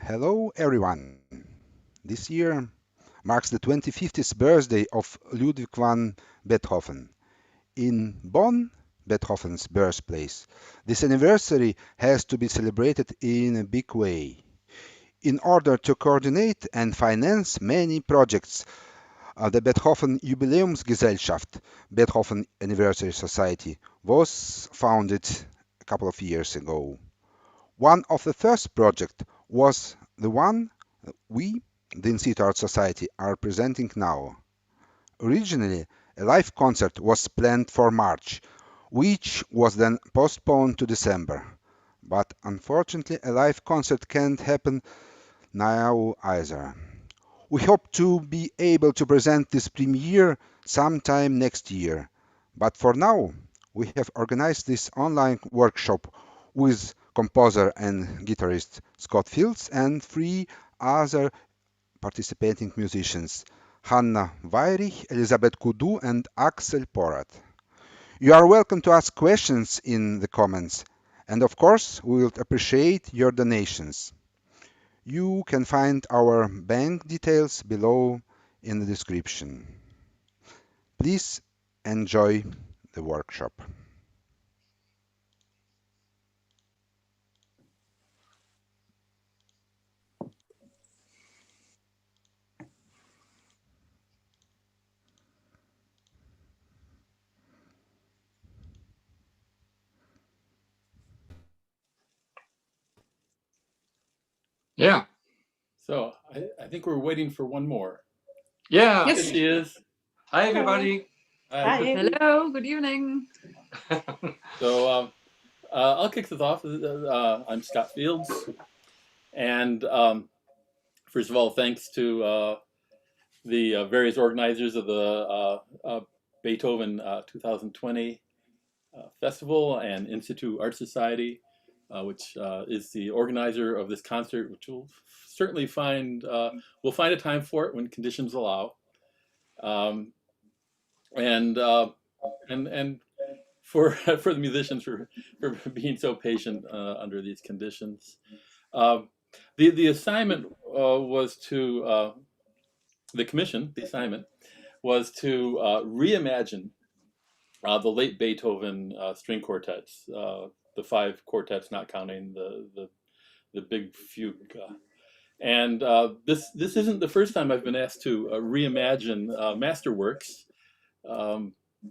Hello, everyone. This year marks the 25th birthday of Ludwig van Beethoven. In Bonn, Beethoven's birthplace, this anniversary has to be celebrated in a big way. In order to coordinate and finance many projects, the Beethoven Jubiläumsgesellschaft, Beethoven Anniversary Society, was founded a couple of years ago. One of the first projects was the one we, the In Situ Art Society, are presenting now. Originally, a live concert was planned for March, which was then postponed to December. But unfortunately, a live concert can't happen now either. We hope to be able to present this premiere sometime next year. But for now, we have organized this online workshop with composer and guitarist Scott Fields and three other participating musicians, Hanna Weirich, Elisabeth Coudoux, and Axel Porath. You are welcome to ask questions in the comments, and of course, we will appreciate your donations. You can find our bank details below in the description. Please enjoy the workshop. Yeah. So I think we're waiting for one more. Yeah. Yes. Here she is. Hi, everybody. Hi. Hello, good evening. So I'll kick this off. I'm Scott Fields. And first of all, thanks to the various organizers of the Beethoven 2020 Festival and In Situ Art Society, which is the organizer of this concert, which we'll certainly find, we'll find a time for it when conditions allow. And for the musicians for being so patient under these conditions. The assignment was to the commission. The assignment was to reimagine the late Beethoven string quartets, the five quartets, not counting the big fugue. And this isn't the first time I've been asked to reimagine masterworks.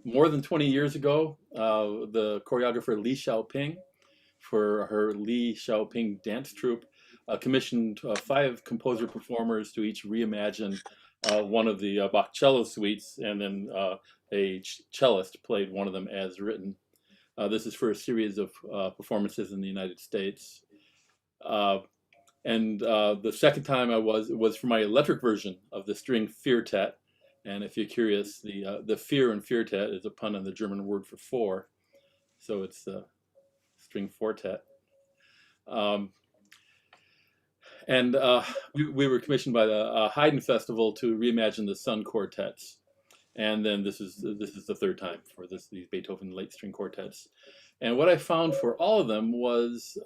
More than 20 years ago, the choreographer Li Xiaoping, for her Li Xiaoping dance troupe, commissioned five composer performers to each reimagine one of the Bach cello suites, and then a cellist played one of them as written. This is for a series of performances in the United States. And the second time was for my electric version of the string Feartet. And if you're curious, the fear in Feartet is a pun on the German word for four. So it's the string quartet. And we were commissioned by the Haydn Festival to reimagine the Sun quartets. And then this is the third time for these Beethoven late string quartets. And what I found for all of them was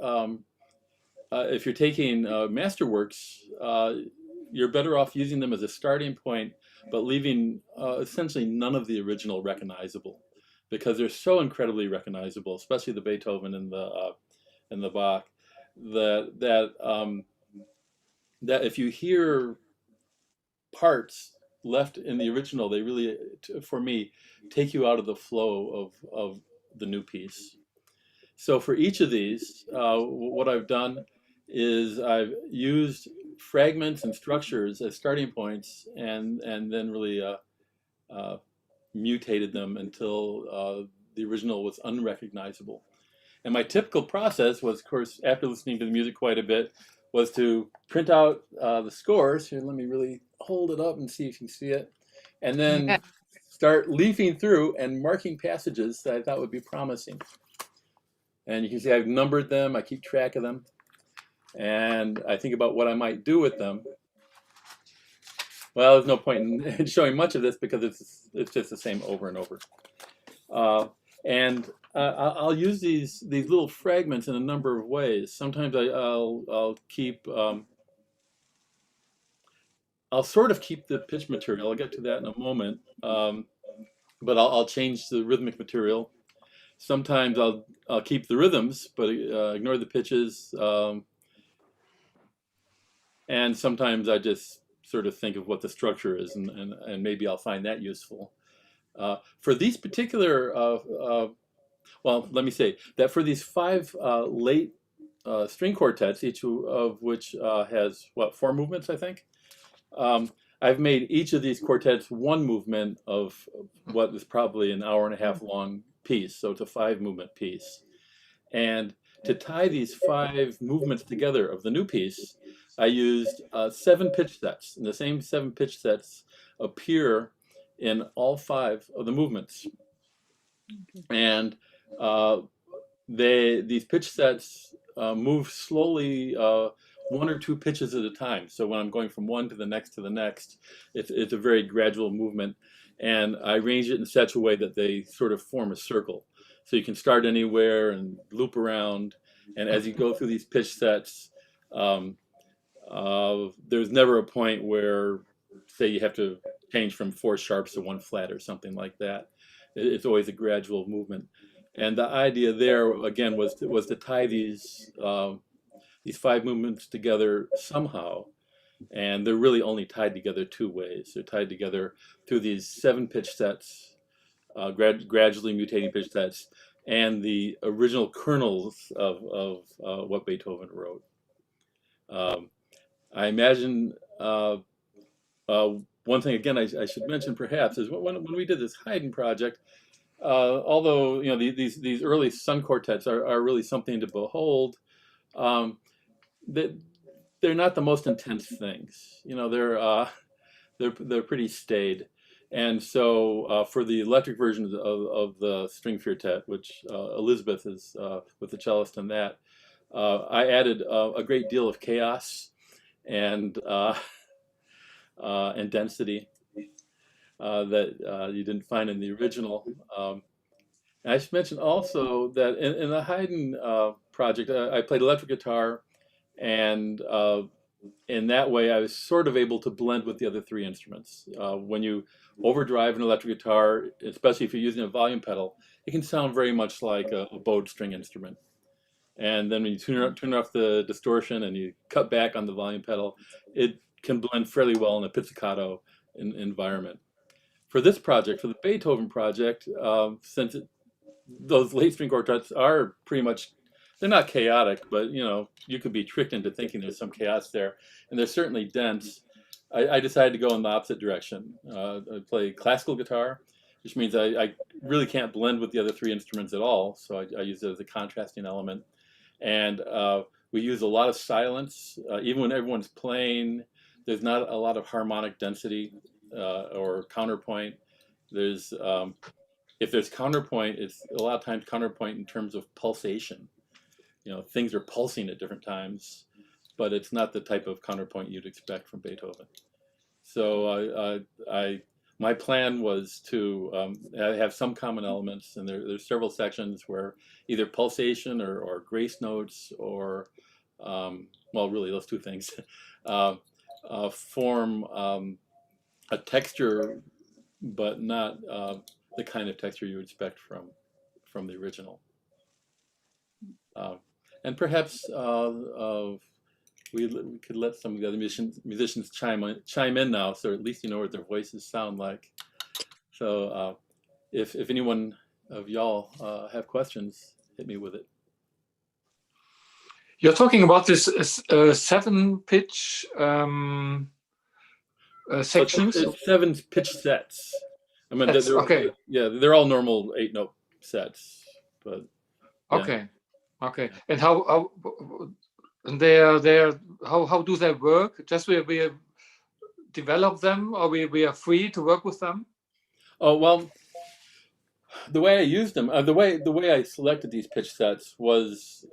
if you're taking masterworks, you're better off using them as a starting point, but leaving essentially none of the original recognizable, because they're so incredibly recognizable, especially the Beethoven and the Bach, that if you hear parts left in the original, they really, for me, take you out of the flow of the new piece. So for each of these, what I've done is I've used fragments and structures as starting points, and then really mutated them until the original was unrecognizable. And my typical process was, of course, after listening to the music quite a bit, was to print out the scores. Here, let me really hold it up and see if you see it. And then start leafing through and marking passages that I thought would be promising. And you can see I've numbered them, I keep track of them. And I think about what I might do with them. Well, there's no point in showing much of this because it's just the same over and over. And I'll use these little fragments in a number of ways. Sometimes I'll keep I'll sort of keep the pitch material. I'll get to that in a moment. But I'll change the rhythmic material. Sometimes I'll keep the rhythms, but ignore the pitches. And sometimes I just sort of think of what the structure is, and maybe I'll find that useful. For these particular, well, let me say that for these 5 late string quartets, each of which has, what, 4 movements, I think? I've made each of these quartets one movement of what is probably an hour and a half long piece, so it's a 5-movement piece. And to tie these 5 movements together of the new piece, I used 7 pitch sets, and the same 7 pitch sets appear in all 5 of the movements. And these pitch sets move slowly, 1 or 2 pitches at a time. So when I'm going from one to the next, it's a very gradual movement. And I arrange it in such a way that they sort of form a circle. So you can start anywhere and loop around. And as you go through these pitch sets, there's never a point where, say, you have to change from 4 sharps to 1 flat or something like that. It's always a gradual movement. And the idea there, again, was to tie these 5 movements together somehow. And they're really only tied together 2 ways. They're tied together through these 7 pitch sets, gradually mutating pitch sets, and the original kernels of what Beethoven wrote. I imagine one thing, again, I should mention perhaps, is when we did this Haydn project, although these early Sun quartets are really something to behold, they're not the most intense things. They're pretty staid. And so for the electric version of the string Feartet, which Elisabeth is with the cellist in that, I added a great deal of chaos and density that you didn't find in the original. And I should mention also that in the Haydn project, I played electric guitar, and in that way, I was sort of able to blend with the other 3 instruments. When you overdrive an electric guitar, especially if you're using a volume pedal, it can sound very much like a bowed string instrument. And then when you turn off the distortion and you cut back on the volume pedal, it can blend fairly well in a pizzicato environment. For this project, for the Beethoven project, since those late string quartets are pretty much, they're not chaotic, but you could be tricked into thinking there's some chaos there, and they're certainly dense. I decided to go in the opposite direction. I play classical guitar, which means I really can't blend with the other 3 instruments at all, so I use it as a contrasting element. And we use a lot of silence. Even when everyone's playing, there's not a lot of harmonic density or counterpoint. If there's counterpoint, it's a lot of times counterpoint in terms of pulsation. Things are pulsing at different times, but it's not the type of counterpoint you'd expect from Beethoven. So my plan was to have some common elements, and there's several sections where either pulsation or grace notes or, well, really those 2 things, form a texture, but not the kind of texture you would expect from the original. And perhaps we could let some of the other musicians chime in now, so at least you know what their voices sound like. So if anyone of y'all have questions, hit me with it. You're talking about this 7 pitch sections? It's 7 pitch sets. I mean, okay. Yeah, they're all normal 8-note sets, but yeah. Okay. And how do they work? Just we develop them, or we are free to work with them? Oh, well, the way I used them, the way I selected these pitch sets was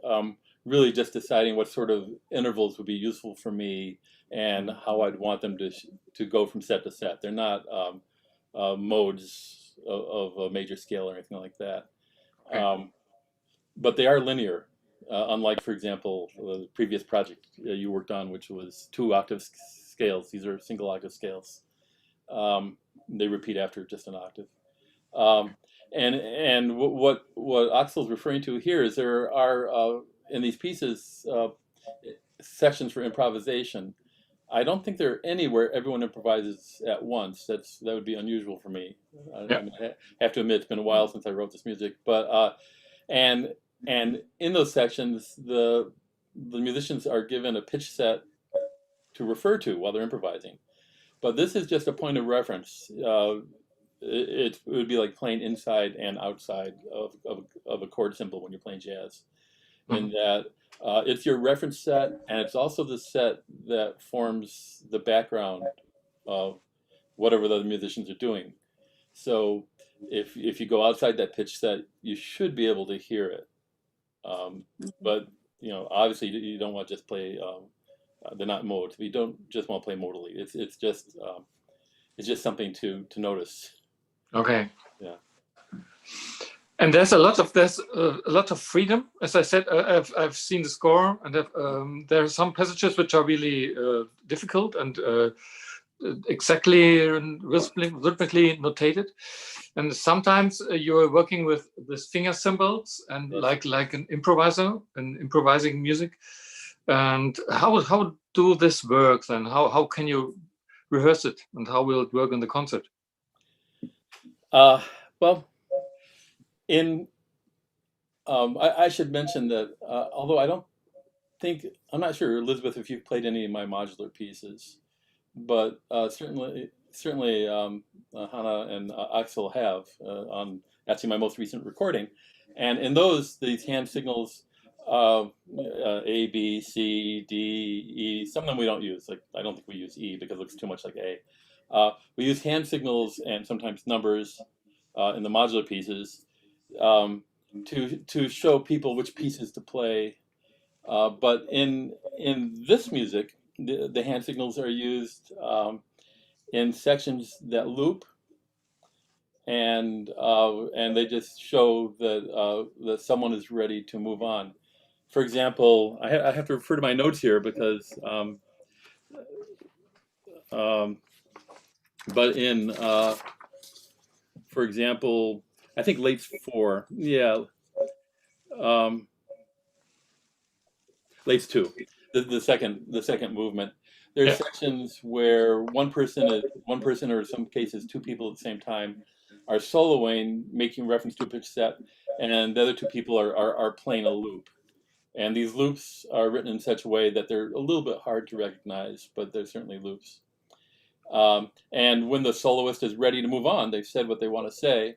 really just deciding what sort of intervals would be useful for me and how I'd want them to go from set to set. They're not modes of a major scale or anything like that. Okay. But they are linear, unlike, for example, the previous project you worked on, which was 2 octave scales. These are single octave scales. They repeat after just an octave. And what Axel's referring to here is there are in these pieces sections for improvisation. I don't think there are any where everyone improvises at once. That would be unusual for me. Yeah. I have to admit it's been a while since I wrote this music, but and in those sections the musicians are given a pitch set to refer to while they're improvising. But this is just a point of reference. It would be like playing inside and outside of a chord symbol when you're playing jazz, in that it's your reference set, and it's also the set that forms the background of whatever the other musicians are doing. So if you go outside that pitch set, you should be able to hear it. But obviously you don't want to just play. They're not mode. You don't just want to play modally. It's just something to notice. Okay. Yeah. And there's a lot of freedom. As I said, I've seen the score, and there are some passages which are really difficult and exactly rhythmically notated. And sometimes you're working with these finger symbols and Yes. like an improviser and improvising music. And how do this work then? How can you rehearse it, and how will it work in the concert? Well, I should mention that although I'm not sure, Elisabeth, if you've played any of my modular pieces, but certainly Hannah and Axel have on actually my most recent recording, and in these hand signals, A, B, C, D, E. Some of them we don't use. Like I don't think we use E because it looks too much like A. We use hand signals and sometimes numbers in the modular pieces to show people which pieces to play. But in this music, the hand signals are used in sections that loop, and they just show that someone is ready to move on. For example, I have to refer to my notes here because, but in, for example, I think Late's 4, yeah, Late's 2, the second movement. There's sections where one person, or in some cases 2 people at the same time, are soloing, making reference to a pitch set, and the other 2 people are playing a loop. And these loops are written in such a way that they're a little bit hard to recognize, but they're certainly loops. And when the soloist is ready to move on, they've said what they want to say.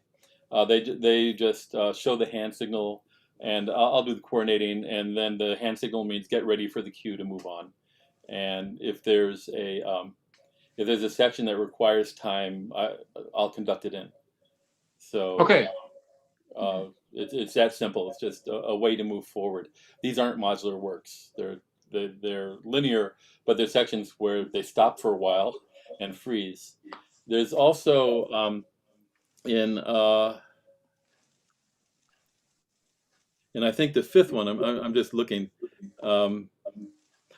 They just show the hand signal, and I'll do the coordinating, and then the hand signal means get ready for the cue to move on. And if there's a section that requires time, I'll conduct it in. So Okay. It's that simple. It's just a way to move forward. These aren't modular works. They're linear, but there's sections where they stop for a while and freeze. There's also in I think the 5th one. I'm just looking. No,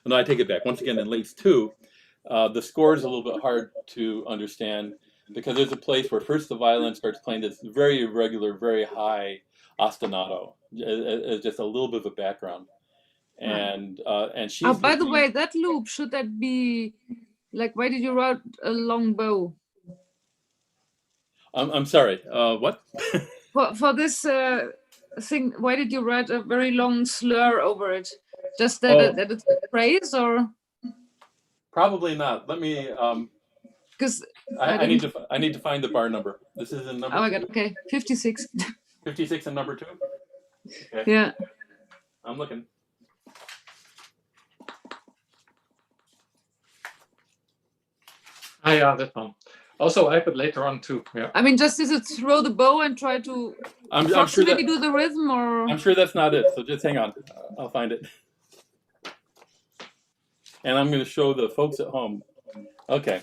I take it back. Once again, in Late's 2, the score is a little bit hard to understand because there's a place where first the violin starts playing this very irregular, very high ostinato, as just a little bit of a background, and she's. By the way, that loop, should that be like? Why did you write a long bow? I'm sorry. What? For this thing, why did you write a very long slur over it? Just that it's a phrase, or? Probably not. Let me. Because I need to find the bar number. This is in number. Oh my God! Okay, 56. 56 and number 2. Okay. Yeah. I'm looking. Yeah, that one. Also, I put later on too. Yeah. I mean, just is it throw the bow and try to I'm sure that, do the rhythm, or? I'm sure that's not it. So just hang on. I'll find it. And I'm going to show the folks at home. Okay.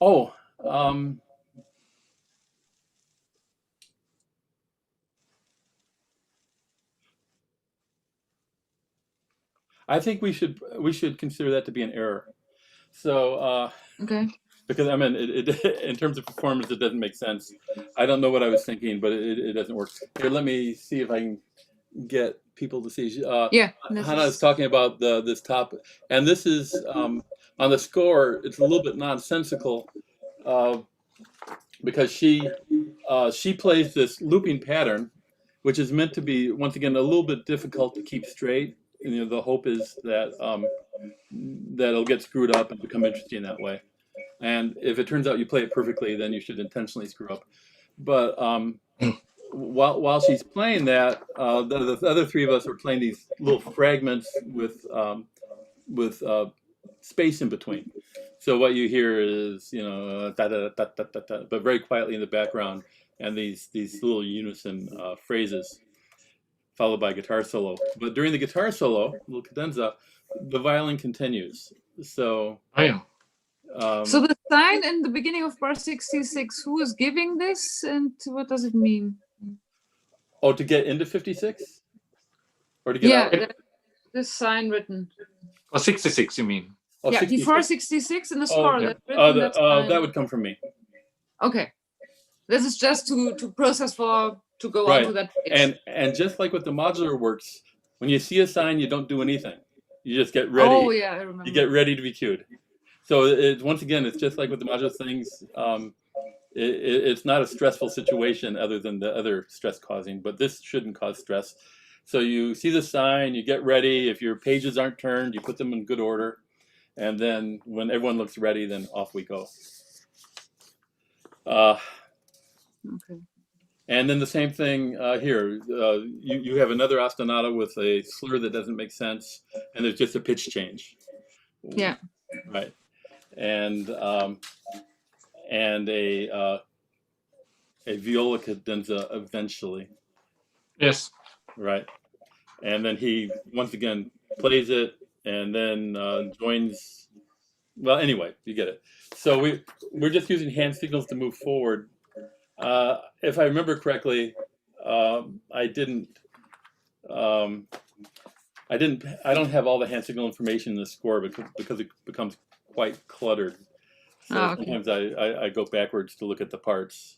Oh. I think we should consider that to be an error. So, Okay. because I mean, in terms of performance, it doesn't make sense. I don't know what I was thinking, but it doesn't work. Here, let me see if I can get people to see. Yeah. Hannah is talking about this topic, and this is on the score. It's a little bit nonsensical because she plays this looping pattern, which is meant to be, once again, a little bit difficult to keep straight. And, you know, the hope is that that it'll get screwed up and become interesting that way. And if it turns out you play it perfectly, then you should intentionally screw up. But while she's playing that, the other three of us are playing these little fragments with space in between. So what you hear is, you know, da, da, da, da, da, da, but very quietly in the background, and these little unison phrases, followed by guitar solo. But during the guitar solo, little cadenza, the violin continues. So. Oh, yeah. So the sign in the beginning of bar 66, who is giving this and what does it mean? Oh, to get into 56? Or to get out? Yeah, this sign written. Or 66, you mean? Oh, Yeah, 66. before 66 in the score. Okay. That's written, that's fine. That would come from me. Okay. This is just to process to go Right. on to that page. And just like with the modular works, when you see a sign, you don't do anything. You just get ready. Oh, yeah, I remember. You get ready to be cued. So once again, it's just like with the modular things. It's not a stressful situation other than the other stress causing, but this shouldn't cause stress. So you see the sign, you get ready. If your pages aren't turned, you put them in good order. And then when everyone looks ready, then off we go. Okay. And then the same thing here. You have another ostinato with a slur that doesn't make sense, and there's just a pitch change. Yeah. Right. And a viola cadenza eventually. Yes. Right. And then he once again plays it, and then joins. Well, anyway, you get it. So we're just using hand signals to move forward. If I remember correctly, I don't have all the hand signal information in the score because it becomes quite cluttered. So sometimes I go backwards to look at the parts.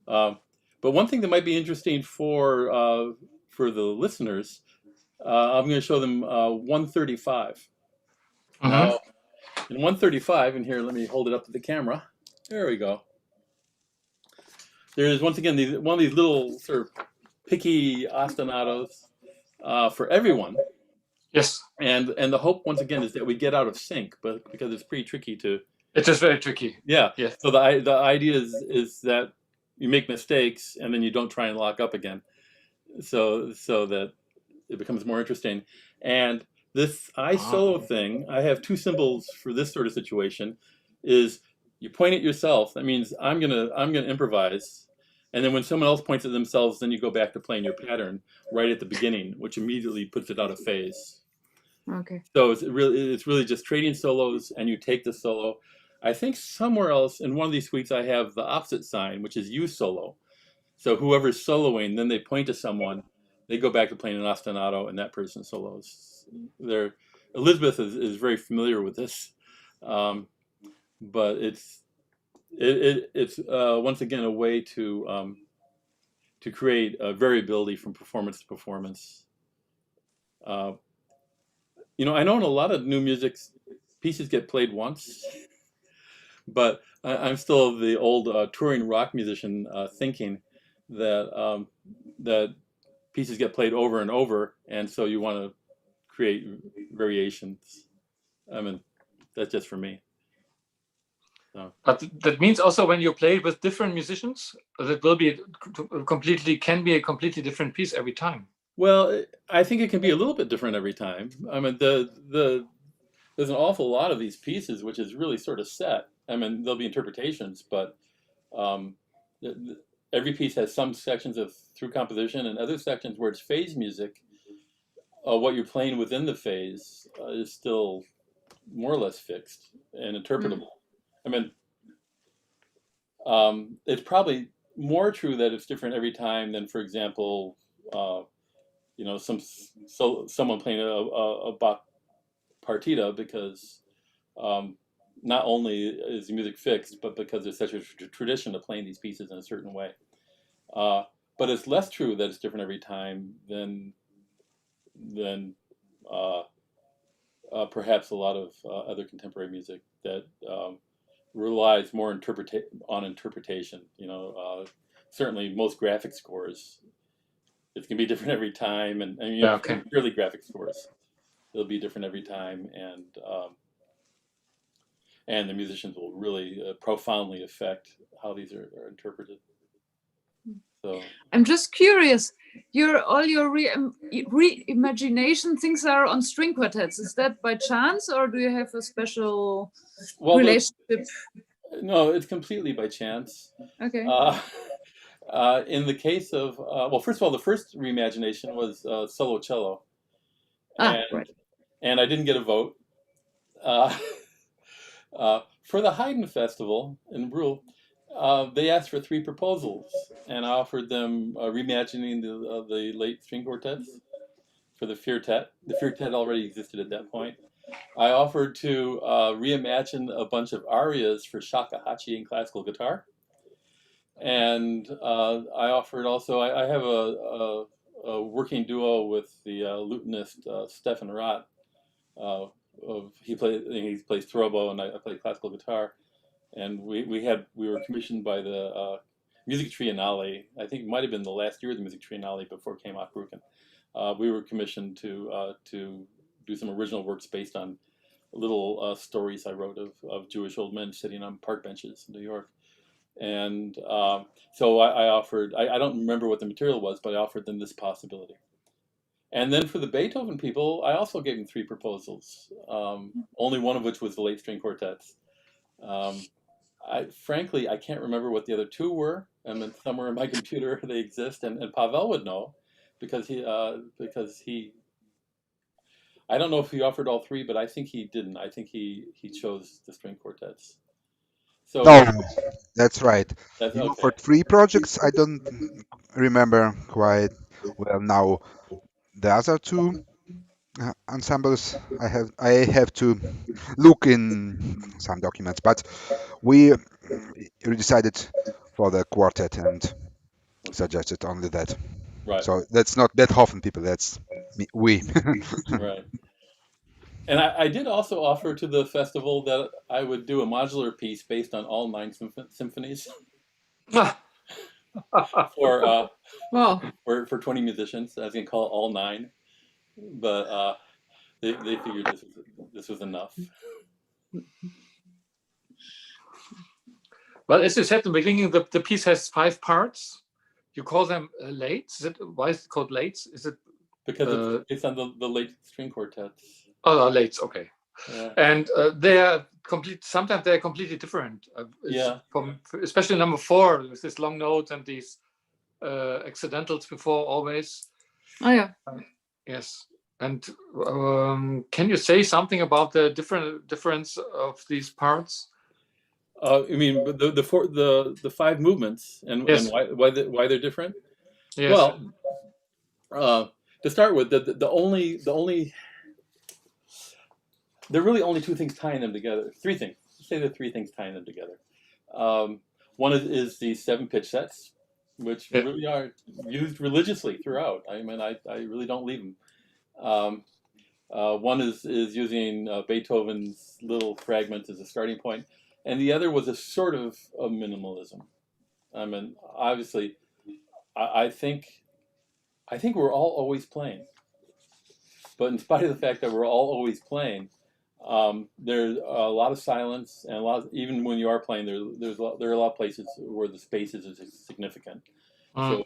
But one thing that might be interesting for the listeners, I'm going to show them 135. Now, in 135, and here, let me hold it up to the camera. There we go. There's once again one of these little sort of picky ostinatos for everyone. Yes. And the hope once again is that we get out of sync, but because it's pretty tricky to. It is very tricky. Yeah. Yes. So the idea is that you make mistakes and then you don't try and lock up again, so that it becomes more interesting. And this I solo thing, I have two symbols for this sort of situation. Is you point at yourself. That means I'm gonna improvise. And then when someone else points at themselves, then you go back to playing your pattern right at the beginning, which immediately puts it out of phase. Okay. So it's really just trading solos, and you take the solo. I think somewhere else in one of these suites I have the opposite sign, which is you solo. So whoever's soloing, then they point to someone, they go back to playing an ostinato, and that person solos. Elisabeth is very familiar with this, but it's once again a way to create a variability from performance to performance. You know, I know in a lot of new music, pieces get played once, but I'm still the old touring rock musician thinking that that pieces get played over and over, and so you want to create variations. I mean, that's just for me. So. But that means also when you play with different musicians, that will be can be a completely different piece every time. Well, I think it can be a little bit different every time. I mean, there's an awful lot of these pieces which is really sort of set. I mean, there'll be interpretations, but every piece has some sections of through composition and other sections where it's phase music. What you're playing within the phase is still more or less fixed and interpretable. I mean, it's probably more true that it's different every time than, for example, you know, someone playing a Bach partita, because not only is the music fixed, but because there's such a tradition of playing these pieces in a certain way. But it's less true that it's different every time than perhaps a lot of other contemporary music that relies more on interpretation. Certainly most graphic scores, it can be different every time, and Okay. purely graphic scores, they'll be different every time, and the musicians will really profoundly affect how these are interpreted. So I'm just curious. All your reimagination things are on string quartets. Is that by chance, or do you have a special relationship? No, it's completely by chance. Okay. In the case of first of all, the first reimagination was solo cello, Right. and I didn't get a vote. For the Haydn Festival in Brühl, they asked for 3 proposals, and I offered them reimagining the late string quartets for the Feartet. The Feartet already existed at that point. I offered to reimagine a bunch of arias for shakuhachi and classical guitar, and I offered also. I have a working duo with the lutenist Stefan Roth. He plays throbo, and I play classical guitar. And we were commissioned by the Music Triennale. I think it might have been the last year of the Music Triennale before it came off Brücken. We were commissioned to do some original works based on little stories I wrote of Jewish old men sitting on park benches in New York. And so I offered, I don't remember what the material was, but I offered them this possibility. And then for the Beethoven people, I also gave them 3 proposals, only one of which was the late string quartets. Frankly, I can't remember what the other 2 were. And then somewhere in my computer they exist, and Pavel would know, because he I don't know if he offered all 3, but I think he didn't. I think he chose the string quartets. So No, that's right. that's You okay. offered 3 projects. I don't remember quite well now. The other 2 ensembles, I have to look in some documents, but we decided for the quartet and suggested only that. Right. So that's not Beethoven people, that's we. Right. And I did also offer to the festival that I would do a modular piece based on all 9 symphonies for Wow. for 20 musicians. I was going to call it all 9, but they figured this was enough. Well, as you said at the beginning, the piece has 5 parts. You call them lates. Why is it called lates? Is it because it's on the late string quartets? Oh, lates. Okay. Yeah. And they're complete. Sometimes they're completely different. Yeah. Especially number 4 with this long note and these accidentals before always. Oh yeah. Yes. And can you say something about the difference of these parts? I mean, the 5 movements and why they're different. Yes. Well, to start with, the only there are really only 2 things tying them together. 3 things. Let's say there are 3 things tying them together. One is the 7 pitch sets, which really are used religiously throughout. I mean, I really don't leave them. One is using Beethoven's little fragments as a starting point, and the other was a sort of a minimalism. I mean, obviously, I think we're all always playing, but in spite of the fact that we're all always playing, there's a lot of silence, and even when you are playing, there are a lot of places where the spaces is significant. So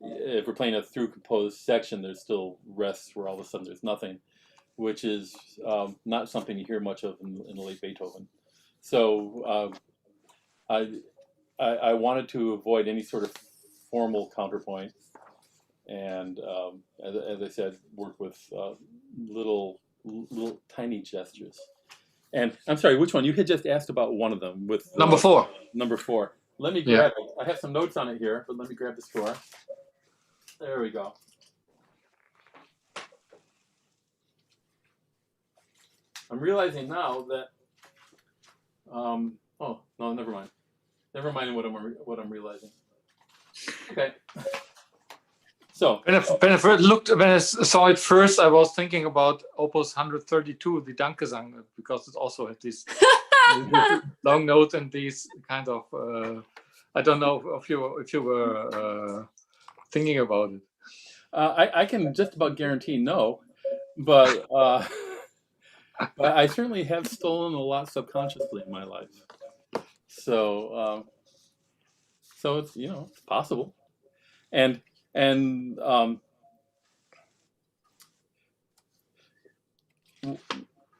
if we're playing a through composed section, there's still rests where all of a sudden there's nothing, which is not something you hear much of in the late Beethoven. So I wanted to avoid any sort of formal counterpoint, and as I said, work with little tiny gestures. And I'm sorry, which one? You had just asked about one of them with number 4. Number 4. Let me grab it. I have some notes on it here, but let me grab the score. There we go. I'm realizing now that Oh no, never mind. Never mind what I'm realizing. Okay. So when I saw it first, I was thinking about Opus 132, the Dankgesang, because it also had these long notes and these kind of. I don't know if you were thinking about it. I can just about guarantee no, but but I certainly have stolen a lot subconsciously in my life. So so it's it's possible, and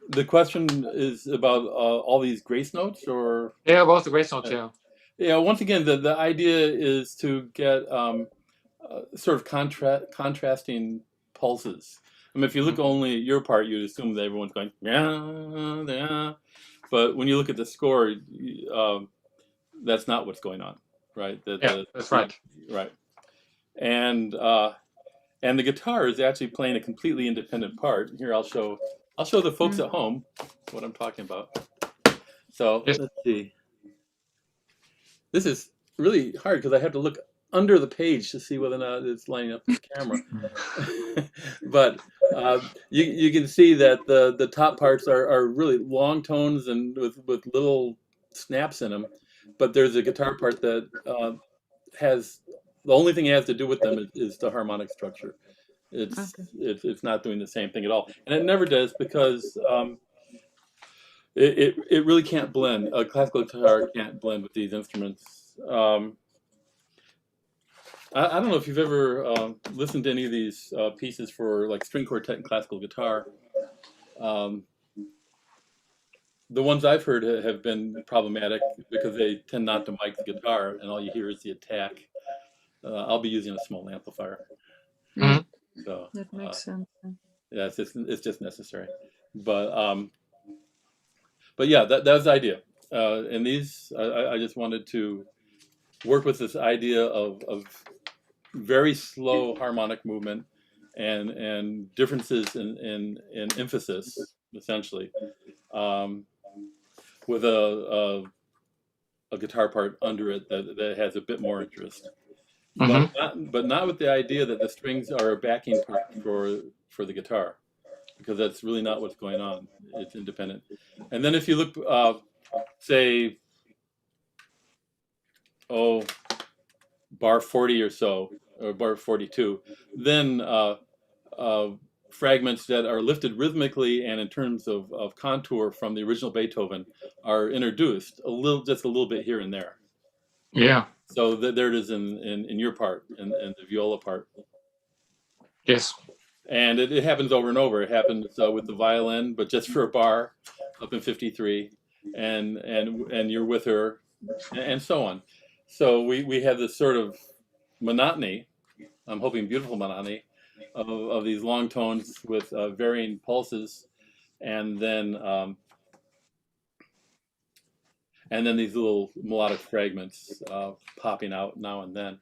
the question is about all these grace notes, or Yeah, about the grace notes. yeah. Once again, the idea is to get sort of contrasting pulses. I mean, if you look only at your part, you'd assume that everyone's going yeah, yeah. But when you look at the score, that's not what's going on, right? That's right. Right. And the guitar is actually playing a completely independent part. Here, I'll show the folks at home what I'm talking about. So let's see. This is really hard because I have to look under the page to see whether or not it's lining up with the camera. But you can see that the top parts are really long tones and with little snaps in them. But there's a guitar part that has the only thing it has to do with them is the harmonic structure. It's not doing the same thing at all, and it never does because it really can't blend. A classical guitar can't blend with these instruments. I don't know if you've ever listened to any of these pieces for like string quartet and classical guitar. The ones I've heard have been problematic because they tend not to mic the guitar, and all you hear is the attack. I'll be using a small amplifier. So that makes sense. Yeah, it's just necessary. But yeah, that was the idea. And these, I just wanted to work with this idea of very slow harmonic movement and differences in emphasis, essentially, with a guitar part under it that has a bit more interest. But not with the idea that the strings are a backing part for the guitar, because that's really not what's going on. It's independent. And then if you look, say, bar 40 or so, or bar 42, then fragments that are lifted rhythmically and in terms of contour from the original Beethoven are introduced just a little bit here and there. Yeah. So there it is in your part, and the viola part. Yes. And it happens over and over. It happens with the violin, but just for a bar up in 53, and you're with her, and so on. So we have this sort of monotony, I'm hoping beautiful monotony, of these long tones with varying pulses, and then these little melodic fragments popping out now and then.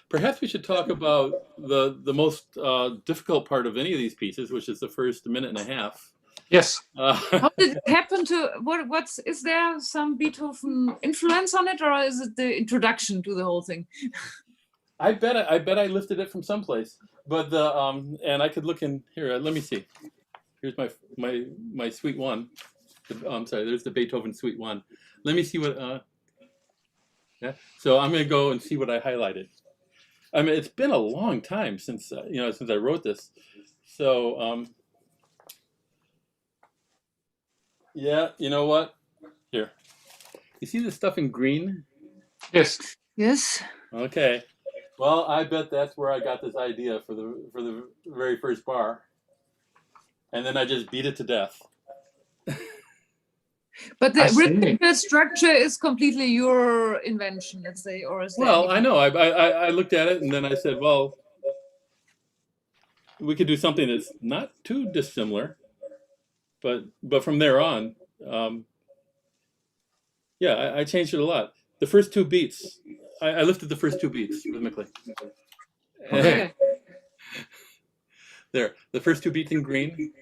Perhaps we should talk about the most difficult part of any of these pieces, which is the first minute and a half. Yes. How did it happen to is there some Beethoven influence on it, or is it the introduction to the whole thing? I bet I lifted it from someplace, but and I could look in here. Let me see. Here's my Suite 1. I'm sorry. There's the Beethoven Suite 1. Let me see what. Yeah. So I'm going to go and see what I highlighted. I mean, it's been a long time since since I wrote this. So yeah, you know what? Here, you see the stuff in green? Yes. Yes. Okay. Well, I bet that's where I got this idea for the very first bar, and then I just beat it to death. But the rhythmical structure is completely your invention, let's say, or is well, I know. I looked at it and then I said, well, we could do something that's not too dissimilar, but from there on, yeah, I changed it a lot. The first 2 beats, I lifted the first 2 beats rhythmically. Okay. There, the first 2 beats in green.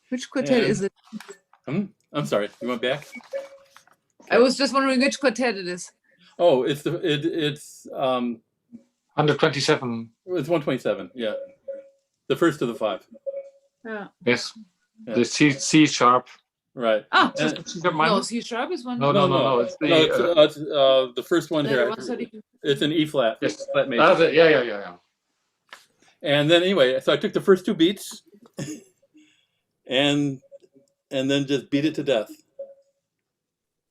Which quartet is it? I'm sorry. You went back? I was just wondering which quartet it is. Oh, it's 127. It's 127. Yeah, the first of the 5. Yeah. Yes. Yeah. The C sharp. Right. Ah, No, C sharp is one. No. It's the, it's the first one here. It's an E flat. Yes. Flat major. Yeah. And then anyway, so I took the first 2 beats, and then just beat it to death.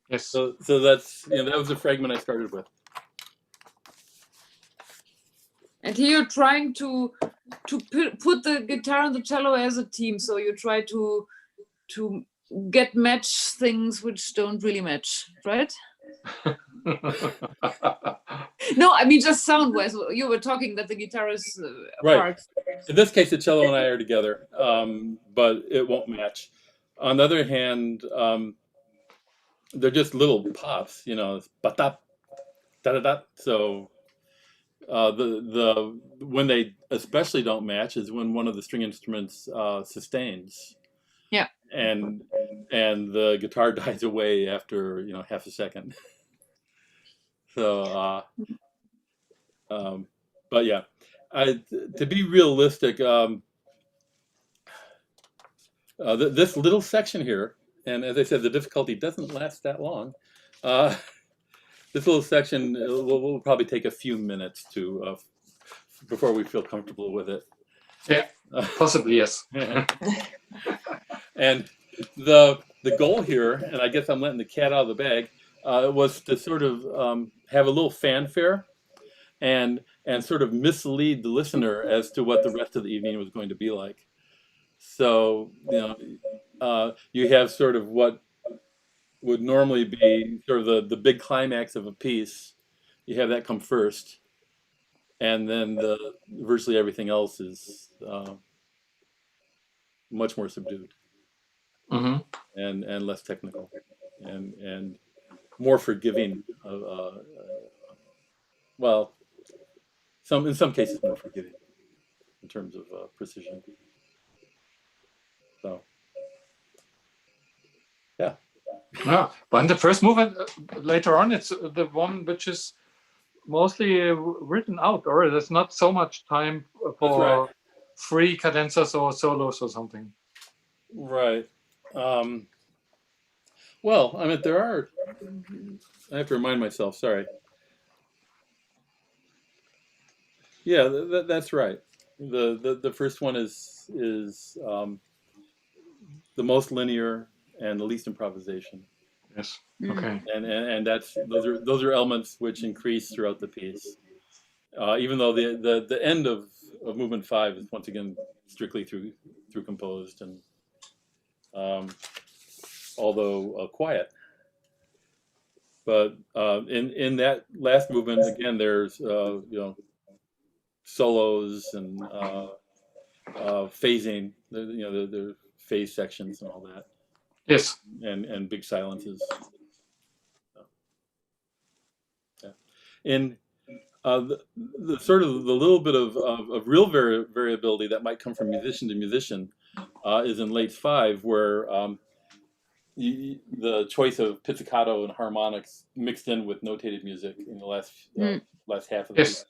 Yes. So that's that was the fragment I started with. And here you're trying to put the guitar and the cello as a team. So you try to match things which don't really match, right? No, I mean just sound-wise. You were talking that the guitar is apart. In this case, the cello and I are together, but it won't match. On the other hand, they're just little pops, ba-da, da-da-da. So the when they especially don't match is when one of the string instruments sustains. Yeah. And the guitar dies away after half a second. So but yeah, to be realistic, this little section here, and as I said, the difficulty doesn't last that long. This little section will probably take a few minutes before we feel comfortable with it. Yeah, possibly, yes. And the goal here, and I guess I'm letting the cat out of the bag, was to sort of have a little fanfare and sort of mislead the listener as to what the rest of the evening was going to be like. So you have sort of what would normally be sort of the big climax of a piece. You have that come first, and then virtually everything else is much more subdued. Mm-hmm. and less technical and more forgiving. Well, in some cases more forgiving in terms of precision. So yeah. Yeah, but in the first movement later on, it's the one which is mostly written out, or there's not so much time for free cadenzas or solos or something. Right. Well, I mean, there are. I have to remind myself. Sorry. Yeah, that's right. The first one is the most linear and the least improvisation. Yes. Okay. And those are elements which increase throughout the piece. Even though the end of movement 5 is once again strictly through composed and although quiet. But in that last movement again, there's solos and phasing. The phase sections and all that. Yes. And big silences. Yeah. In the sort of the little bit of real variability that might come from musician to musician is in Lates 5, where the choice of pizzicato and harmonics mixed in with notated music in the last half of the piece.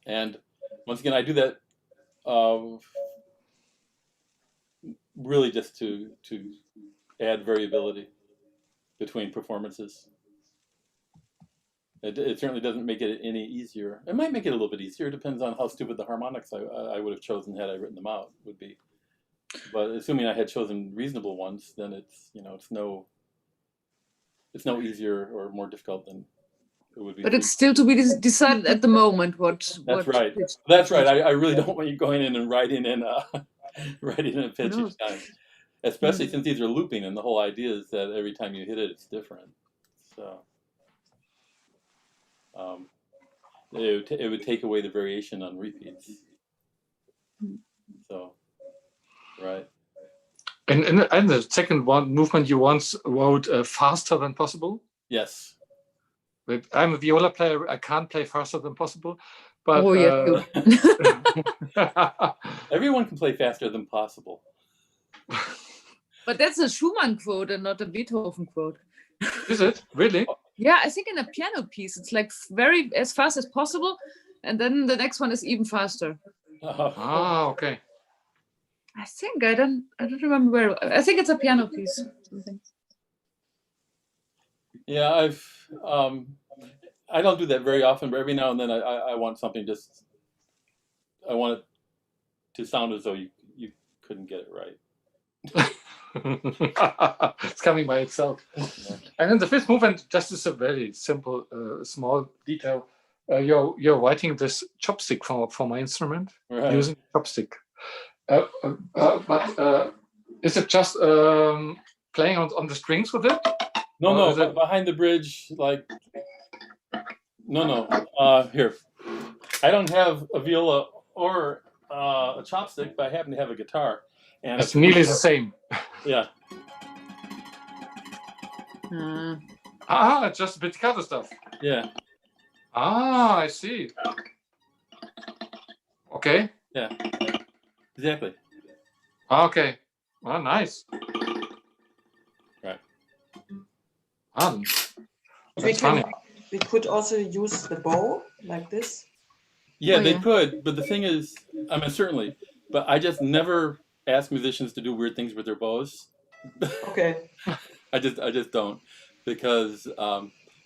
And once again, I do that really just to add variability between performances. It certainly doesn't make it any easier. It might make it a little bit easier. It depends on how stupid the harmonics I would have chosen had I written them out would be. But assuming I had chosen reasonable ones, then it's no easier or more difficult than it would be. But it's still to be decided at the moment. That's right. That's right. I really don't want you going in and writing in a pitch each time, especially since these are looping, and the whole idea is that every time you hit it, it's different. So it would take away the variation on repeats. So. Right. And the second movement, you once wrote faster than possible. Yes. But I'm a viola player. I can't play faster than possible. But everyone can play faster than possible. But that's a Schumann quote and not a Beethoven quote. Is it really? Yeah, I think in a piano piece, it's like very as fast as possible, and then the next one is even faster. Okay. I think I don't remember where. I think it's a piano piece. Something. Yeah, I don't do that very often, but every now and then I want something I want it to sound as though you couldn't get it right. It's coming by itself. Yeah. And then the fifth movement, just is a very simple, small detail. You're writing this chopstick for my instrument, right, using chopstick. But is it just playing on the strings with it? No, behind the bridge, like no. Here, I don't have a viola or a chopstick, but I happen to have a guitar. And it's nearly the same. Yeah. Just pizzicato stuff. Yeah. I see. Okay. Yeah. Exactly. Okay. Well, nice. Right. We could also use the bow like this. Yeah, they could, but the thing is, I mean, certainly, but I just never ask musicians to do weird things with their bows. Okay. I just don't, because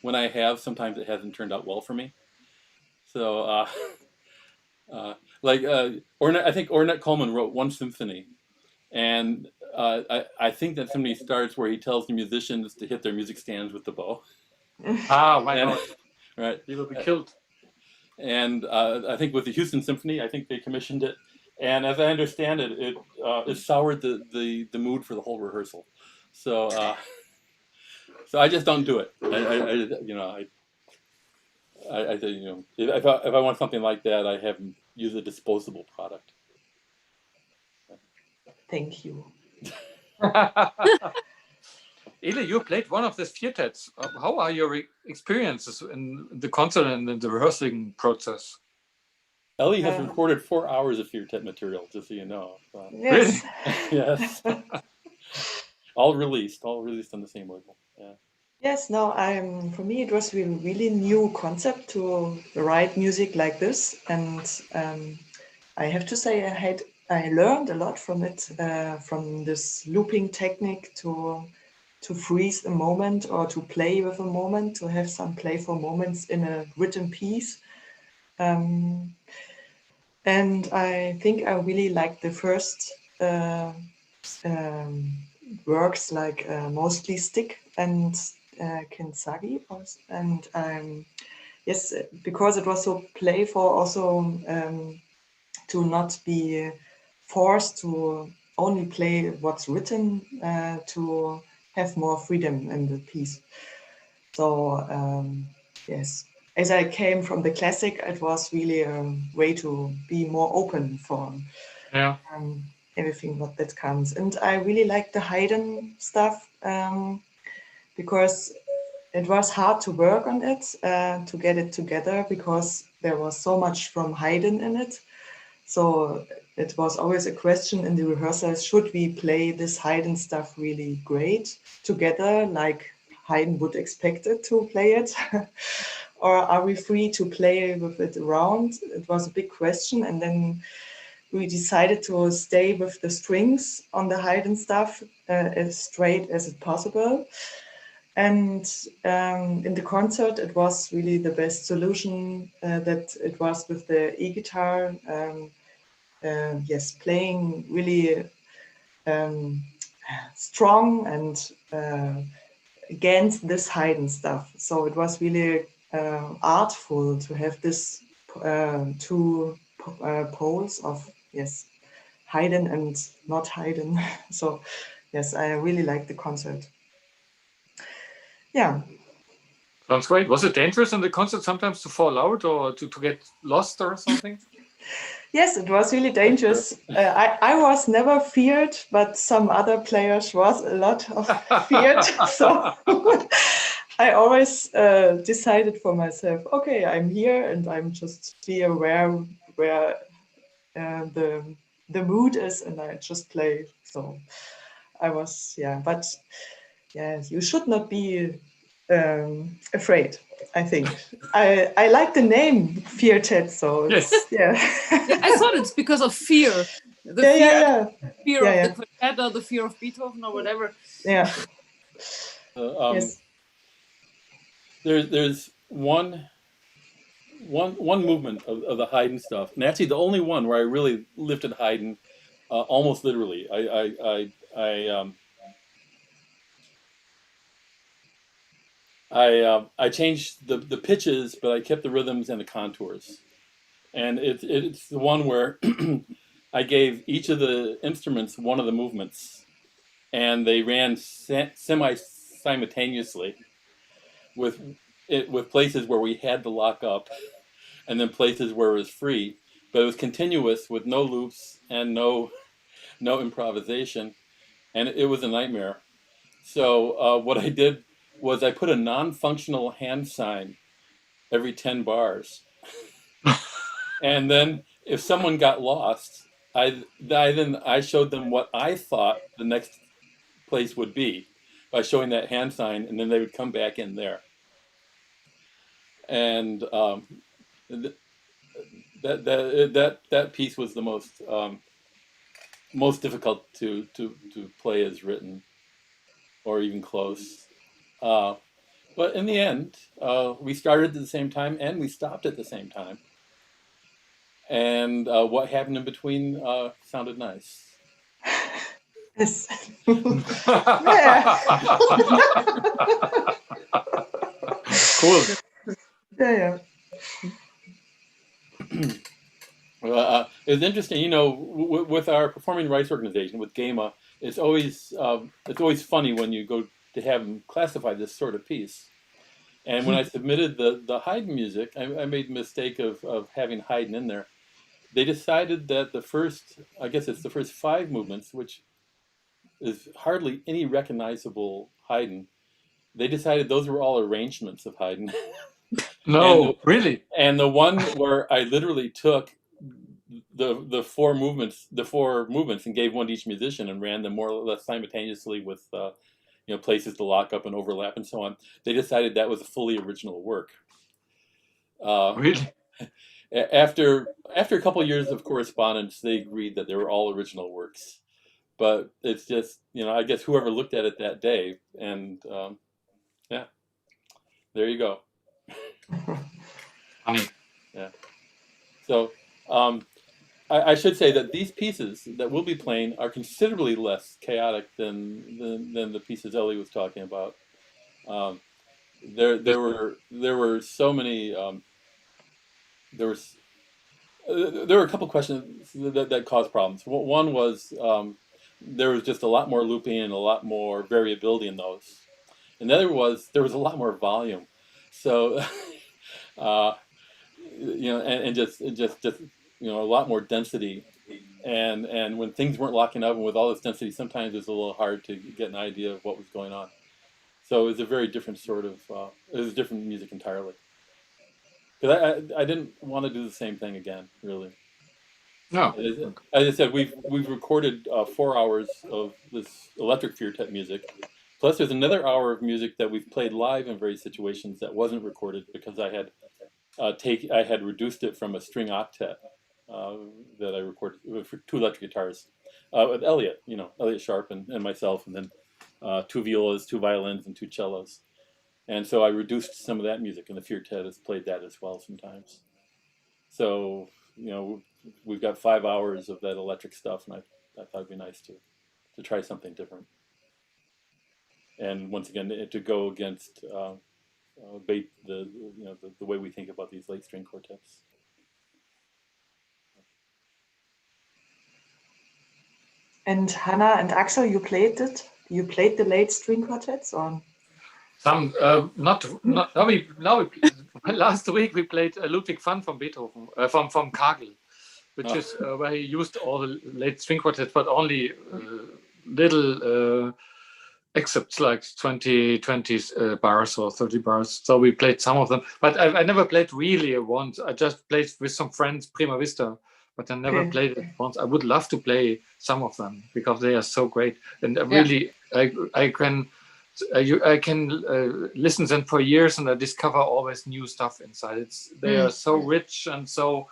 when I have, sometimes it hasn't turned out well for me. So, I think Ornette Coleman wrote one symphony, and I think that symphony starts where he tells the musicians to hit their music stands with the bow. Why not? Right. He will be killed. And I think with the Houston Symphony, I think they commissioned it. And as I understand it, it soured the mood for the whole rehearsal. So I just don't do it. If I want something like that, I have them use a disposable product. Thank you. Eli, you played one of the Feartets. How are your experiences in the concert and in the rehearsing process? Ellie has recorded 4 hours of Feartet material, just so you know. Yes. Really? Yes. all released on the same label. Yeah. Yes. No. For me, it was really new concept to write music like this, and I have to say I learned a lot from it, from this looping technique to freeze a moment or to play with a moment, to have some playful moments in a written piece. And I think I really like the first works like Mostly Stick and Kintsugi. And yes, because it was so playful also to not be forced to only play what's written, to have more freedom in the piece. So yes, as I came from the classic, it was really a way to be more open for everything that comes. And I really like the Haydn stuff because it was hard to work on it, to get it together, because there was so much from Haydn in it. So it was always a question in the rehearsals, should we play this Haydn stuff really great together, like Haydn would expect it to play it? Or are we free to play with it around? It was a big question. And then we decided to stay with the strings on the Haydn stuff as straight as it possible. And in the concert, it was really the best solution that it was with the e-guitar. Yes, playing really strong and against this Haydn stuff. So it was really artful to have this two poles of, yes, Haydn and not Haydn. So yes, I really liked the concert. Yeah. Sounds great. Was it dangerous in the concert sometimes to fall out or to get lost or something? Yes, it was really dangerous. I was never feared, but some other players was a lot of feared. So I always decided for myself, okay, I'm here and I'm just be aware where the mood is, and I just play. So I was, but you should not be afraid. I think I like the name Feartet, so Yes. I thought it's because of fear. The fear of the quartet or the fear of Beethoven or whatever. Yeah. Yes. There's one movement of the Haydn stuff, and actually the only one where I really lifted Haydn almost literally. I changed the pitches, but I kept the rhythms and the contours. And it's the one where I gave each of the instruments one of the movements, and they ran semi-simultaneously with places where we had to lock up, and then places where it was free, but it was continuous with no loops and no improvisation, and it was a nightmare. So what I did was I put a non-functional hand sign every 10 bars. And then if someone got lost, I showed them what I thought the next place would be by showing that hand sign, and then they would come back in there. And that piece was the most difficult to play as written, or even close. But in the end, we started at the same time and we stopped at the same time. And what happened in between sounded nice. Yes. Cool. Yeah. It's interesting, with our performing rights organization, with GEMA, it's always funny when you go to have them classify this sort of piece. And when I submitted the Haydn music, I made the mistake of having Haydn in there. They decided that the first 5 movements, which is hardly any recognizable Haydn, they decided those were all arrangements of Haydn. No, really? And the one where I literally took the four movements and gave one to each musician and ran them more or less simultaneously with places to lock up and overlap and so on. They decided that was a fully original work. Really? After a couple of years of correspondence, they agreed that they were all original works. But it's just, I guess whoever looked at it that day, and there you go. Funny. Yeah. So I should say that these pieces that we'll be playing are considerably less chaotic than the pieces Ellie was talking about. There were so many. There were a couple questions that caused problems. One was there was just a lot more looping and a lot more variability in those, and the other was there was a lot more volume. So, and just a lot more density, and when things weren't locking up, and with all this density, sometimes it's a little hard to get an idea of what was going on. So it was a very different sort of it was different music entirely. Because I didn't want to do the same thing again, really. No. As I said, we've recorded 4 hours of this electric Feartet music. Plus, there's another hour of music that we've played live in various situations that wasn't recorded because I had reduced it from a string octet that I recorded for 2 electric guitars with Elliot, Elliot Sharp and myself, and then 2 violas, 2 violins, and 2 cellos. And so I reduced some of that music, and the Feartet has played that as well sometimes. So, we've got 5 hours of that electric stuff, and I thought it'd be nice to try something different. And once again, to go against the way we think about these late string quartets. And Hannah and Axel, you played it? You played the late string quartets, or? Some not now we last week we played Ludwig van from Beethoven from Kagel, which is where he used all the late string quartets, but only little excerpts like 20 bars or 30 bars. So we played some of them, but I never played really once. I just played with some friends Prima Vista, but I never Okay. played it once. I would love to play some of them because they are so great, and really, I can listen them for years, and I discover always new stuff inside. They are so rich and so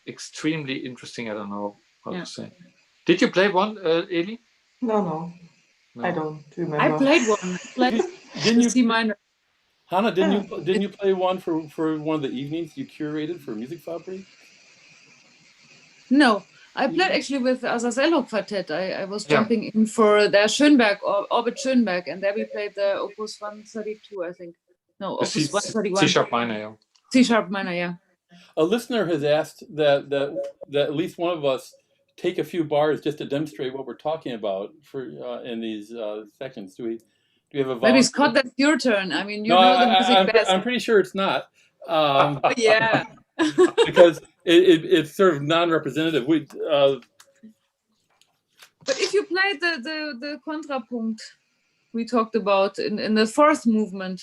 extremely interesting. I don't know how to say. Did you play one, Eli? No, I don't remember. I played one. Didn't you? C minor. Hannah, didn't you play one for one of the evenings you curated for Musikfabrik? No, I played actually with Azazello Quartet. I was jumping in for their Schönberg, Orbit Schönberg, and there we played the Opus 132, I think. No, Opus 131. C-sharp minor, yeah. C-sharp minor, yeah. A listener has asked that at least one of us take a few bars just to demonstrate what we're talking about for in these sections. Do we have a volunteer? Maybe Scott, that's your turn. I mean, you know the music best. I'm pretty sure it's not. Yeah. Because it's sort of non-representative. But if you play the contrapunkt we talked about in the fourth movement.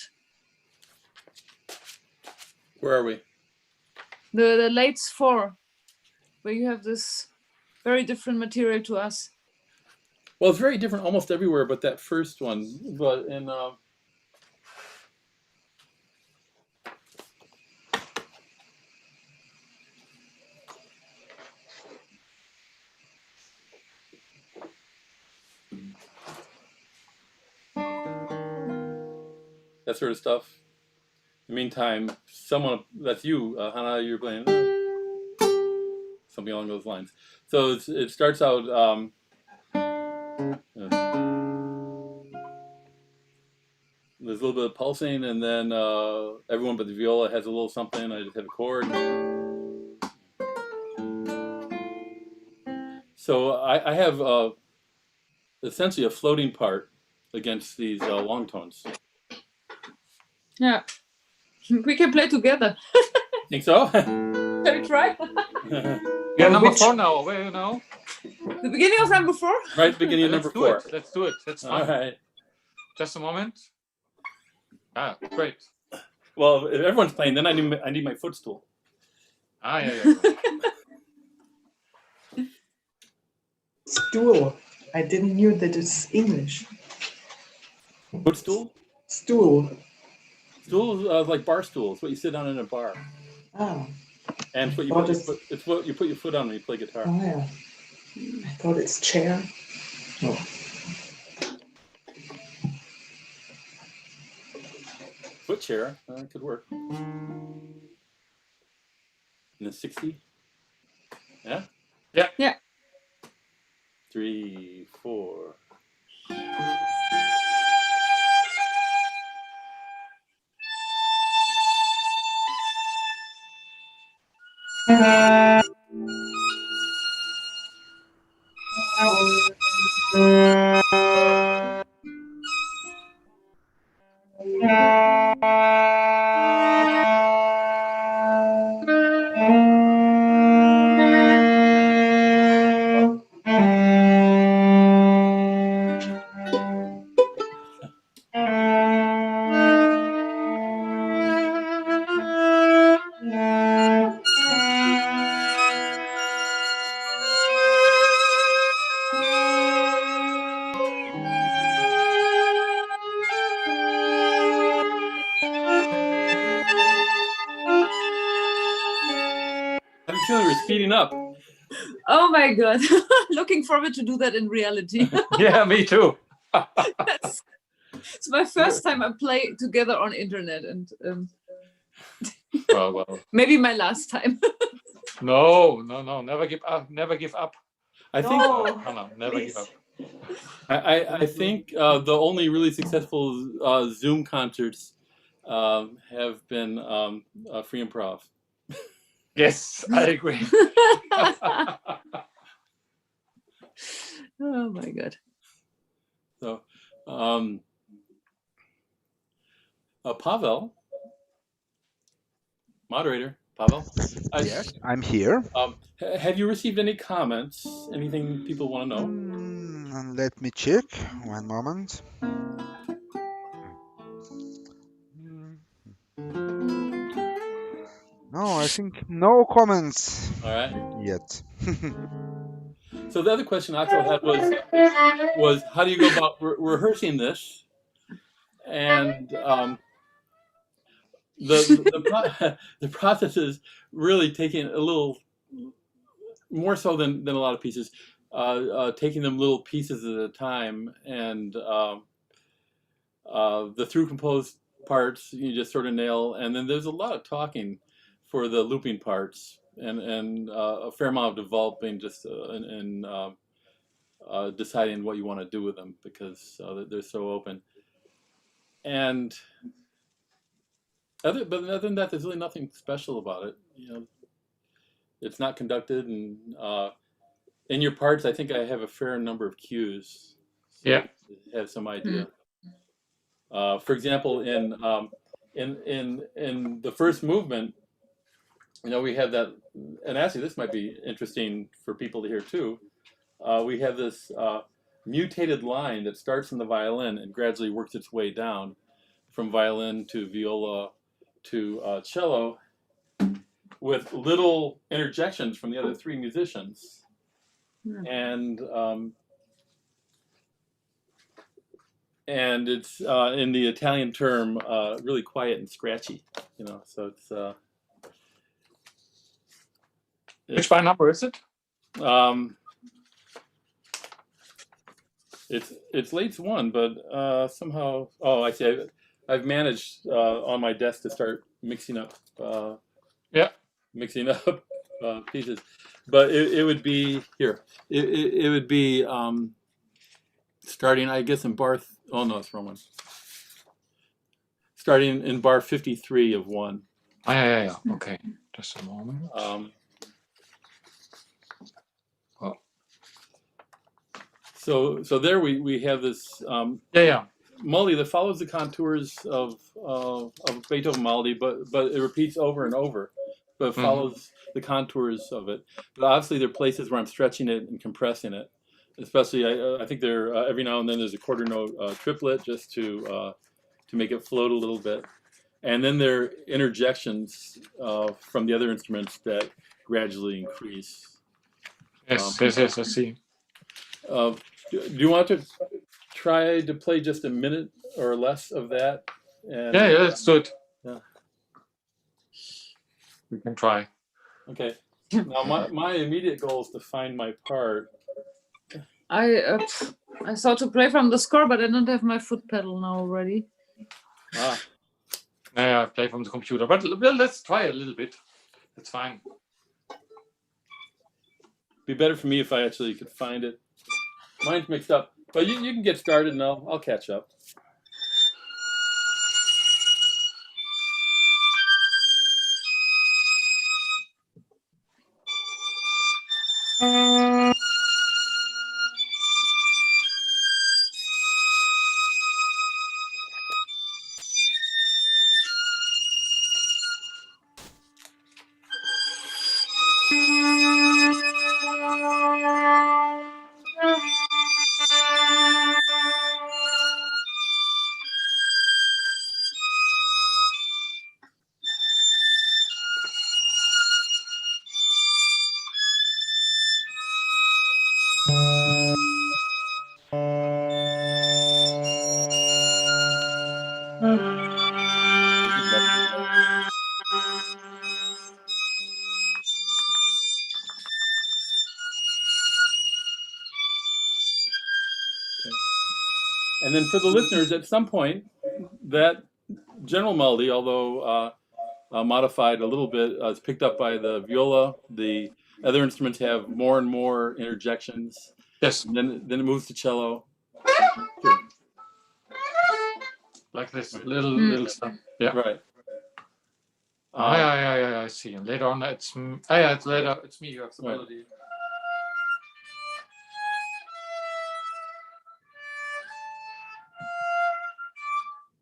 Where are we? The Lates 4, where you have this very different material to us. Well, it's very different almost everywhere, but that first one. But in that sort of stuff. In the meantime, that's you, Hannah, you're playing something along those lines. So it starts out. There's a little bit of pulsing, and then everyone but the viola has a little something. I just hit a chord. So I have essentially a floating part against these long tones. Yeah. We can play together. Think so? Shall we try? Yeah, number 4 now. Where are you now? The beginning of number 4? Right, beginning of number 4. Let's do it. That's fine. All right. Just a moment. Ah, great. Well, if everyone's playing, then I need my footstool. Ah, yeah. Stool. I didn't knew that it's English. Footstool? Stool. Stool is like bar stool. It's what you sit on in a bar. Ah. And it's what you put your foot on when you play guitar. Oh, yeah. I thought it's chair. No. Foot chair. Could work. And then 60. Yeah? Yeah. Yeah. 3, 4. I'm feeling we're speeding up. Oh my God. Looking forward to do that in reality. Yeah, me too. It's my first time I play together on internet, and Well. maybe my last time. No. Never give up. Never give up. I think. No, never give up. I think the only really successful Zoom concerts have been free improv. Yes, I agree. Oh my God. So, Pavel, moderator, Pavel. Yes, I'm here. Have you received any comments? Anything people want to know? Let me check. One moment. No, Oh, I think no comments All right. yet. So the other question Axel had was how do you go about rehearsing this? And the process is really taking a little more so than a lot of pieces, taking them little pieces at a time, and the through composed parts you just sort of nail, and then there's a lot of talking for the looping parts, and a fair amount of developing just and deciding what you want to do with them because they're so open. And other than that, there's really nothing special about it. You know, it's not conducted, and in your parts, I think I have a fair number of cues. So Yeah. you have some idea. For example, in the first movement, you know, we have that, and actually this might be interesting for people to hear too. We have this mutated line that starts in the violin and gradually works its way down from violin to viola to cello, with little interjections from the other three musicians, and it's in the Italian term really quiet and scratchy, you know. So it's Which by number is it? It's late one, but somehow, oh, I see. I've managed on my desk to start mixing up. Mixing up pieces, but it would be here. It would be starting, I guess, in bar. Oh no, it's wrong one. Starting in bar 53 of 1. Yeah. Okay, just a moment. So there we have this melody that follows the contours of Beethoven melody, but it repeats over and over, but it follows the contours of it. But obviously there are places where I'm stretching it and compressing it. Especially, I think there every now and then there's a quarter note triplet just to make it float a little bit, and then there are interjections from the other instruments that gradually increase. Yes, I see. Do you want to try to play just a minute or less of that? And, yeah, let's do it. Yeah. We can try. Okay. Now my immediate goal is to find my part. I thought to play from the score, but I don't have my foot pedal now already. Yeah, I play from the computer, but well, let's try a little bit. That's fine. Be better for me if I actually could find it. Mine's mixed up, but you can get started and I'll catch up. And then for the listeners, at some point, that general melody, although modified a little bit, is picked up by the viola. The other instruments have more and more interjections. Yes. And then it moves to cello. Like this little stuff. Yeah. Right. I see. And later on, it's later. It's me who has the melody.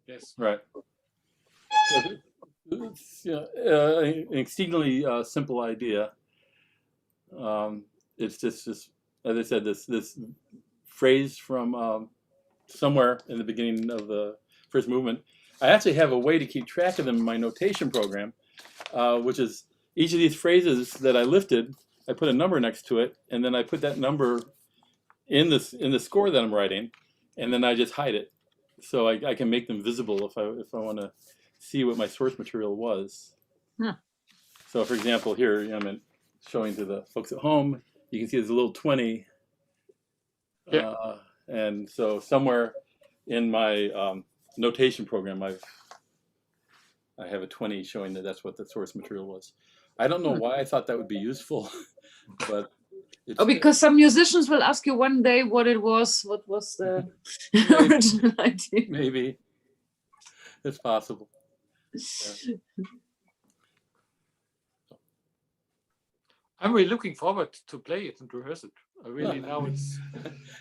Yes. Right. So it's an exceedingly simple idea. It's just as I said, this phrase from somewhere in the beginning of the first movement. I actually have a way to keep track of them in my notation program, which is each of these phrases that I lifted, I put a number next to it, and then I put that number in the score that I'm writing, and then I just hide it, so I can make them visible if I want to see what my source material was. Huh. So, for example, here I'm showing to the folks at home. You can see there's a little 20, and so somewhere in my notation program, I have a 20 showing that that's what the source material was. I don't know why I thought that would be useful, but it's because some musicians will ask you one day what it was. What was the original idea? maybe it's possible. Yeah. I'm really looking forward to play it and rehearse it. I really now it's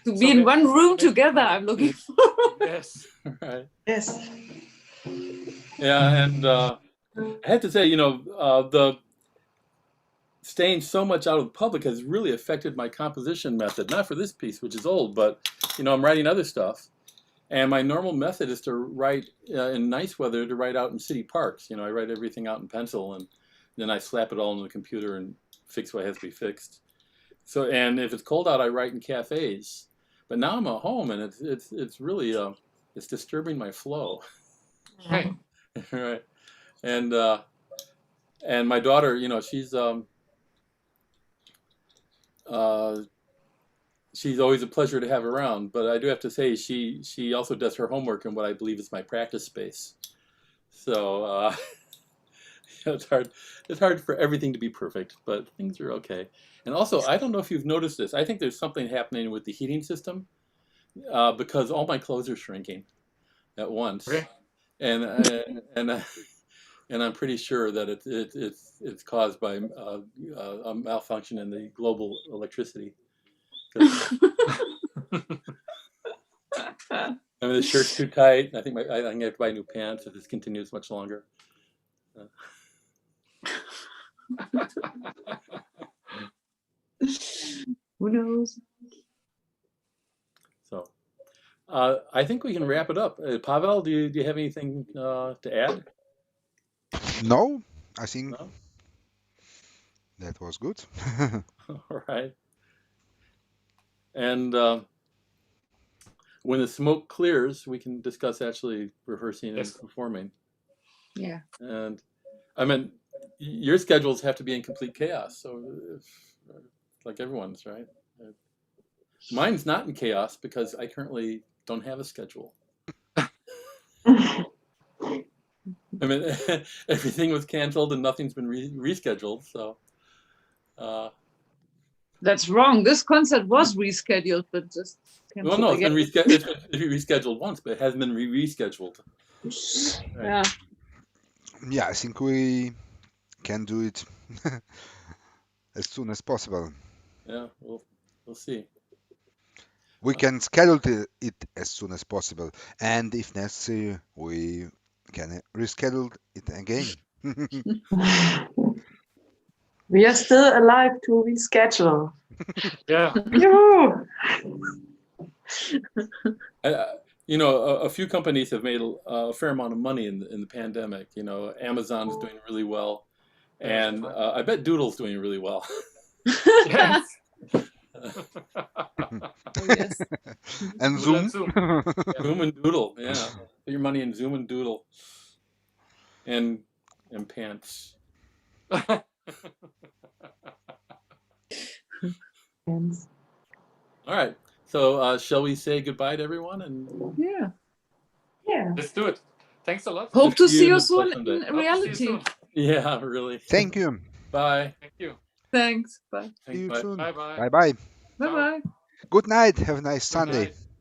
To be in one room together, I'm looking for. yes. Right. Yes. Yeah, and I have to say, the staying so much out of the public has really affected my composition method. Not for this piece, which is old, but I'm writing other stuff, and my normal method is to write in nice weather, to write out in city parks. I write everything out in pencil, and then I slap it all on the computer and fix what has to be fixed. So, and if it's cold out, I write in cafes. But now I'm at home, and it's really it's disturbing my flow. Right. Right. And my daughter, she's always a pleasure to have around, but I do have to say she also does her homework in what I believe is my practice space. So it's hard for everything to be perfect, but things are okay. And also, I don't know if you've noticed this. I think there's something happening with the heating system because all my clothes are shrinking at once. Okay. And I'm pretty sure that it's caused by a malfunction in the global electricity. The shirt's too tight. I think I have to buy new pants if this continues much longer. Who knows? So, I think we can wrap it up. Pavel, do you have anything to add? No, I think No? that was good. All right. And when the smoke clears, we can discuss actually rehearsing Yes. and performing. Yeah. And I mean, your schedules have to be in complete chaos. So, like everyone's, right? Mine's not in chaos because I currently don't have a schedule. I mean, everything was canceled and nothing's been rescheduled. So, That's wrong. This concert was rescheduled, but just well, no, canceled it's again. been rescheduled once, but it hasn't been rescheduled. Right. Yeah. Yeah, I think we can do it as soon as possible. Yeah, we'll see. We can schedule it as soon as possible, and if necessary, we can reschedule it again. We are still alive to reschedule. Yeah. Yoo-hoo! A few companies have made a fair amount of money in the pandemic. Amazon's doing really well, and I bet Doodle's doing really well. Yes. Oh, yes. And Doodle and Zoom. Zoom and Doodle, yeah. Put your money in Zoom and Doodle, and pants. All right. So shall we say goodbye to everyone? And Yeah. Yeah. Let's do it. Thanks a lot. Hope to see you Hope soon someday. in Hope to see you reality. soon. Yeah, really. Thank you. Bye. Thank you. Thanks. Bye. See you Bye. soon. Bye bye. Bye bye. Bye bye. Good night. Have a nice Good Sunday. night.